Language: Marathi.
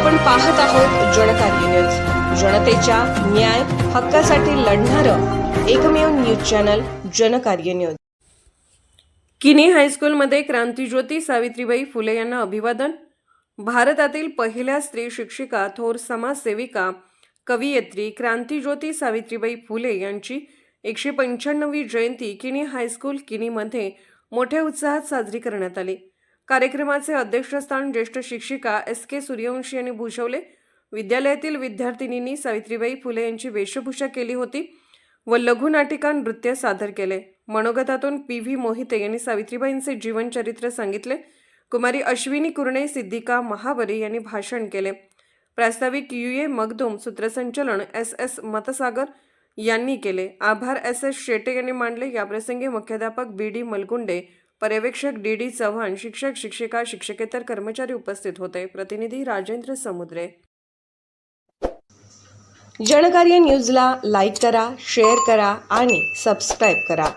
आपण पाहत आहोत जनकार्य न्यूज, जनतेच्या न्याय हक्कासाठी लढणारं एकमेव न्यूज चॅनल जनकार्य न्यूज। किनी हायस्कूलमध्ये क्रांतिज्योती सावित्रीबाई फुले यांना अभिवादन। भारतातील पहिल्या स्त्री शिक्षिका, थोर समाजसेविका, कवयित्री क्रांतिज्योती सावित्रीबाई फुले यांची 195वी जयंती किनी हायस्कूल किनीमध्ये मोठ्या उत्साहात साजरी करण्यात आली। कार्यक्रमाचे अध्यक्षस्थान ज्येष्ठ शिक्षिका SK सूर्यवंशी यांनी भूषवले। विद्यालयातील विद्यार्थिनींनी सावित्रीबाई फुले यांची वेशभूषा केली होती व लघुनाटिका नृत्य सादर केले। मनोगतातून PV मोहिते यांनी सावित्रीबाईंचे जीवनचरित्र सांगितले। कुमारी अश्विनी कुरणे, सिद्धिका महावरे यांनी भाषण केले। प्रास्ताविक UA मगदूम, सूत्रसंचालन SS मतसागर यांनी केले। आभार SS शेटे यांनी मांडले। याप्रसंगी मुख्याध्यापक BD मलगुंडे, पर्यवेक्षक DD चव्हाण, शिक्षक शिक्षिका शिक्षकेतर कर्मचारी उपस्थित होते। प्रतिनिधी राजेंद्र समुद्रे। जनकार्य न्यूजला लाईक करा, शेअर करा आणि सबस्क्राईब करा।